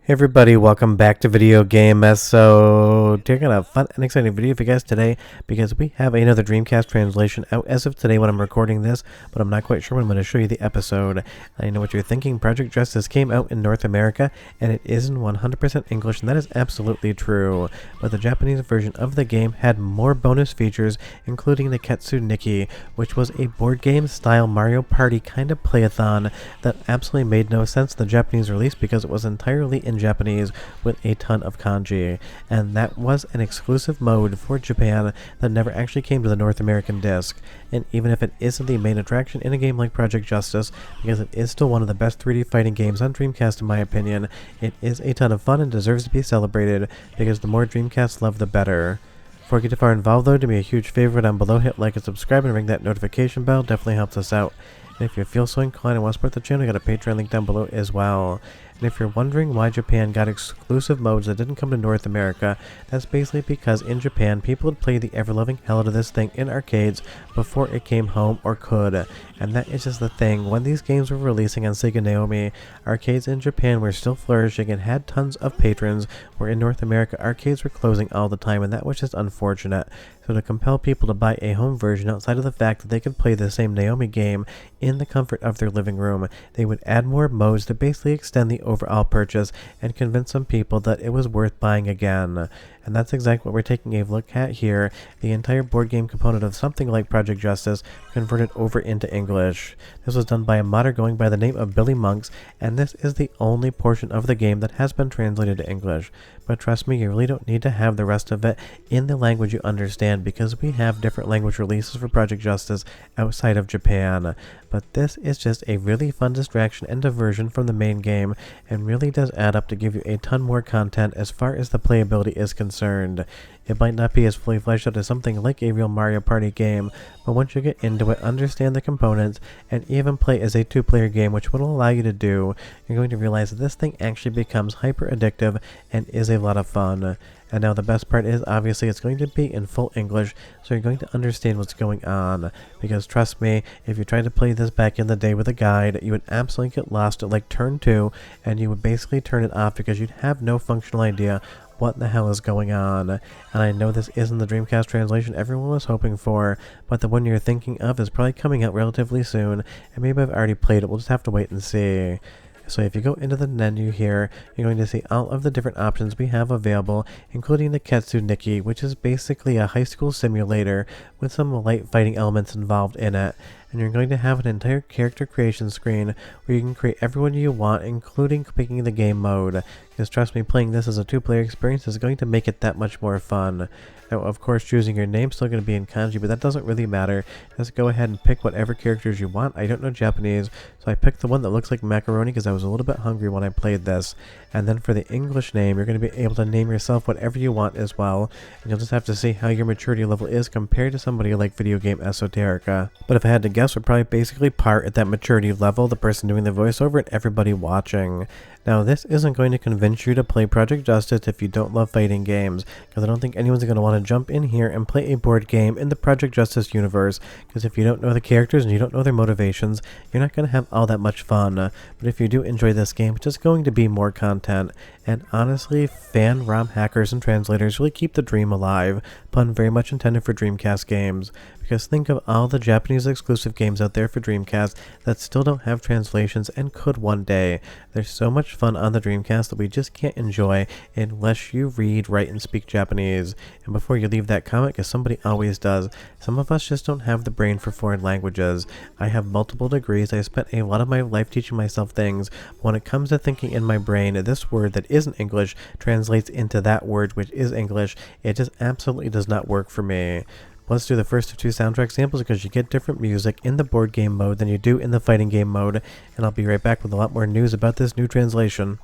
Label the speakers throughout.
Speaker 1: Hey everybody, welcome back to Video Game So taking a fun and exciting video for you guys today because we have another Dreamcast translation out as of today when I'm recording this, but I'm not quite sure when I'm going to show you the episode. I know what you're thinking. Project Justice came out in North America and it is in 100% English, and that is absolutely true. But the Japanese version of the game had more bonus features, including Nekketsu Nikki, which was a board game style Mario Party kind of playathon that absolutely made no sense in the Japanese release because it was entirely in Japanese with a ton of kanji, and that was an exclusive mode for Japan that never actually came to the North American disc. And even if it isn't the main attraction in a game like Project Justice, because it is still one of the best 3D fighting games on Dreamcast in my opinion, it is a ton of fun and deserves to be celebrated because the more Dreamcast love the better. Before you get too far involved though, do me a huge favor down below, hit like and subscribe and ring that notification bell, definitely helps us out. And if you feel so inclined and want to support the channel, I got a Patreon link down below as well. And if you're wondering why Japan got exclusive modes that didn't come to North America, that's basically because in Japan, people would play the ever-loving hell out of this thing in arcades before it came home or could. And that is just the thing. When these games were releasing on Sega Naomi, arcades in Japan were still flourishing and had tons of patrons, where in North America, arcades were closing all the time, and that was just unfortunate. So to compel people to buy a home version outside of the fact that they could play the same Naomi game in the comfort of their living room, they would add more modes to basically extend the overall purchase and convince some people that it was worth buying again. And that's exactly what we're taking a look at here, the entire board game component of something like Project Justice converted over into English. This was done by a modder going by the name of Billy Monks, and this is the only portion of the game that has been translated to English. But trust me, you really don't need to have the rest of it in the language you understand, because we have different language releases for Project Justice outside of Japan. But this is just a really fun distraction and diversion from the main game, and really does add up to give you a ton more content as far as the playability is concerned. It might not be as fully fleshed out as something like a real Mario Party game, but once you get into it, understand the components, and even play as a two-player game, which will allow you to do, you're going to realize that this thing actually becomes hyper addictive and is a lot of fun. And now the best part is, obviously, it's going to be in full English, so you're going to understand what's going on. Because trust me, if you tried to play this back in the day with a guide, you would absolutely get lost at like turn 2, and you would basically turn it off because you'd have no functional idea what the hell is going on. And I know this isn't the Dreamcast translation everyone was hoping for, but the one you're thinking of is probably coming out relatively soon, and maybe I've already played it, we'll just have to wait and see. So if you go into the menu here, you're going to see all of the different options we have available, including Nekketsu Nikki, which is basically a high school simulator with some light fighting elements involved in it. And you're going to have an entire character creation screen where you can create everyone you want, including picking the game mode. Because trust me, playing this as a two-player experience is going to make it that much more fun. Now, of course, choosing your name is still going to be in kanji, but that doesn't really matter. Just go ahead and pick whatever characters you want. I don't know Japanese, so I picked the one that looks like macaroni because I was a little bit hungry when I played this. And then for the English name, you're going to be able to name yourself whatever you want as well. And you'll just have to see how your maturity level is compared to somebody like Video Game Esoterica. But if I had to guess, we're probably basically par at that maturity level, the person doing the voiceover and everybody watching. Now, this isn't going to convince you to play Project Justice if you don't love fighting games, because I don't think anyone's going to want to jump in here and play a board game in the Project Justice universe, because if you don't know the characters and you don't know their motivations, you're not going to have all that much fun. But if you do enjoy this game, it's just going to be more content. And honestly, fan ROM hackers and translators really keep the dream alive, pun very much intended for Dreamcast games. Because think of all the Japanese exclusive games out there for Dreamcast that still don't have translations and could one day. There's so much fun on the Dreamcast that we just can't enjoy unless you read, write, and speak Japanese. And before you leave that comment, because somebody always does, some of us just don't have the brain for foreign languages. I have multiple degrees, I spent a lot of my life teaching myself things, but when it comes to thinking in my brain, this word that isn't English translates into that word which is English, it just absolutely does not work for me. Let's do the first of two soundtrack samples because you get different music in the board game mode than you do in the fighting game mode, and I'll be right back with a lot more news about this new translation.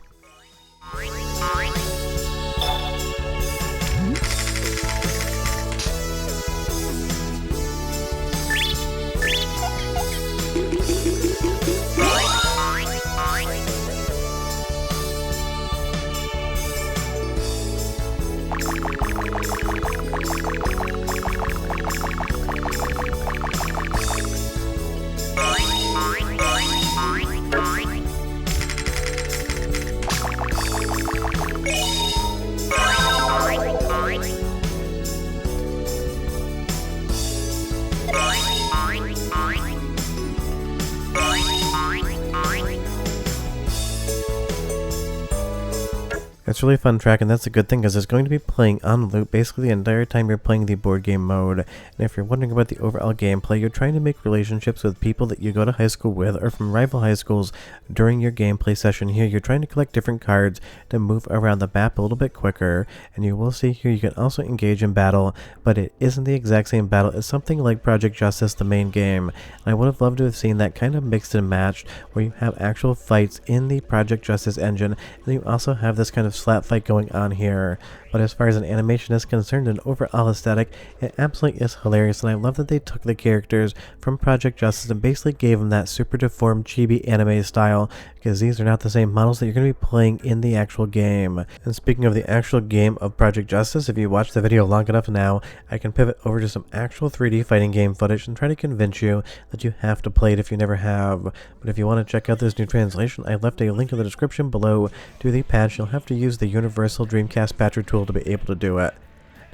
Speaker 1: It's really fun track, and that's a good thing because it's going to be playing on loop basically the entire time you're playing the board game mode. And if you're wondering about the overall gameplay, you're trying to make relationships with people that you go to high school with or from rival high schools during your gameplay session here. You're trying to collect different cards to move around the map a little bit quicker, and you will see here you can also engage in battle, but it isn't the exact same battle as something like Project Justice, the main game. And I would have loved to have seen that kind of mixed and matched where you have actual fights in the Project Justice engine, and you also have this kind of slap fight going on here. But as far as an animation is concerned and overall aesthetic, it absolutely is hilarious, and I love that they took the characters from Project Justice and basically gave them that super deformed chibi anime style, because these are not the same models that you're going to be playing in the actual game. And speaking of the actual game of Project Justice, if you watch the video long enough now, I can pivot over to some actual 3D fighting game footage and try to convince you that you have to play it if you never have. But if you want to check out this new translation, I left a link in the description below to the patch. You'll have to use the Universal Dreamcast patcher tool to be able to do it.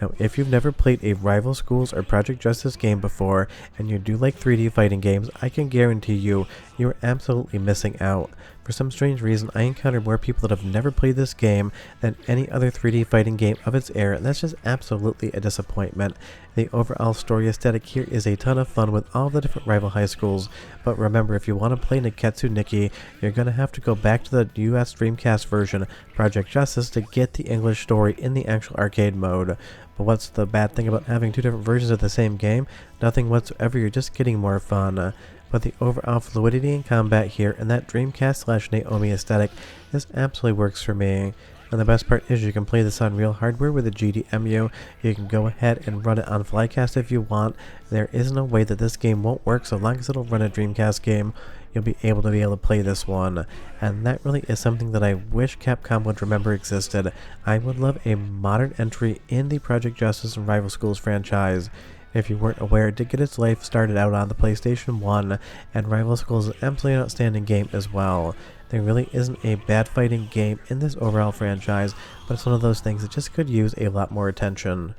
Speaker 1: Now, if you've never played a Rival Schools or Project Justice game before, and you do like 3D fighting games, I can guarantee you are absolutely missing out. For some strange reason, I encountered more people that have never played this game than any other 3D fighting game of its era, and that's just absolutely a disappointment. The overall story aesthetic here is a ton of fun with all the different rival high schools, but remember, if you want to play Nekketsu Nikki, you're going to have to go back to the US Dreamcast version, Project Justice, to get the English story in the actual arcade mode. But what's the bad thing about having two different versions of the same game? Nothing whatsoever, you're just getting more fun. But the overall fluidity in combat here and that Dreamcast/Naomi aesthetic, this absolutely works for me. And the best part is you can play this on real hardware with a GDEMU. You can go ahead and run it on Flycast if you want. There is no way that this game won't work, so long as it'll run a Dreamcast game, you'll be able to play this one. And that really is something that I wish Capcom would remember existed. I would love a modern entry in the Project Justice and Rival Schools franchise. If you weren't aware, it did get its life started out on the PlayStation 1, and Rival Schools is an absolutely outstanding game as well. There really isn't a bad fighting game in this overall franchise, but it's one of those things that just could use a lot more attention.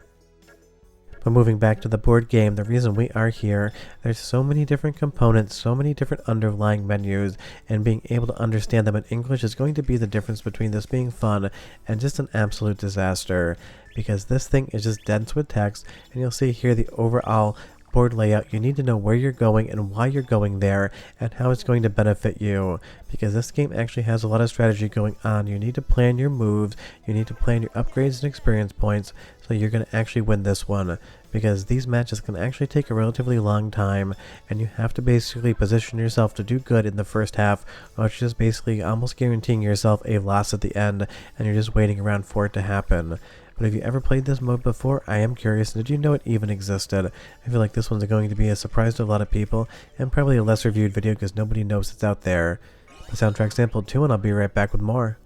Speaker 1: But moving back to the board game, the reason we are here, there's so many different components, so many different underlying menus, and being able to understand them in English is going to be the difference between this being fun and just an absolute disaster. Because this thing is just dense with text, and you'll see here the overall board layout. You need to know where you're going and why you're going there and how it's going to benefit you, because this game actually has a lot of strategy going on. You need to plan your moves, you need to plan your upgrades and experience points, so you're going to actually win this one, because these matches can actually take a relatively long time, and you have to basically position yourself to do good in the first half, which is basically almost guaranteeing yourself a loss at the end, and you're just waiting around for it to happen. But have you ever played this mode before? I am curious. Did you know it even existed? I feel like this one's going to be a surprise to a lot of people, and probably a less reviewed video because nobody knows it's out there. The soundtrack sampled too, and I'll be right back with more.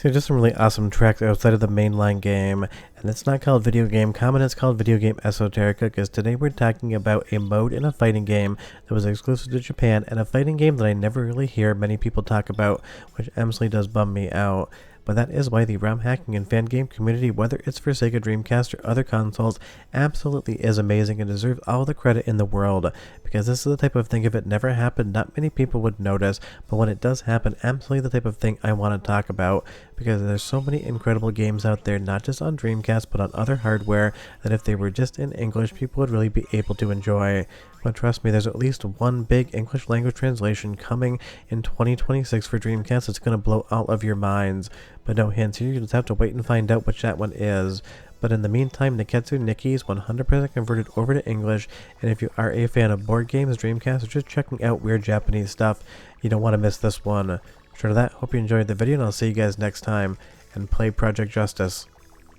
Speaker 1: So just some really awesome tracks outside of the mainline game, and it's not called Video Game Common, it's called Video Game Esoterica, because today we're talking about a mode in a fighting game that was exclusive to Japan, and a fighting game that I never really hear many people talk about, which absolutely does bum me out. But that is why the ROM hacking and fan game community, whether it's for Sega Dreamcast or other consoles, absolutely is amazing and deserves all the credit in the world. Because this is the type of thing, if it never happened, not many people would notice, but when it does happen, absolutely the type of thing I want to talk about. Because there's so many incredible games out there, not just on Dreamcast, but on other hardware, that if they were just in English, people would really be able to enjoy. But trust me, there's at least one big English language translation coming in 2026 for Dreamcast that's going to blow all of your minds. But no hints here, you just have to wait and find out which that one is. But in the meantime, Nekketsu Nikki is 100% converted over to English, and if you are a fan of board games, Dreamcast, or just checking out weird Japanese stuff, you don't want to miss this one. Short of that, hope you enjoyed the video, and I'll see you guys next time, and play Project Justice.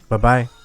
Speaker 1: Bye-bye.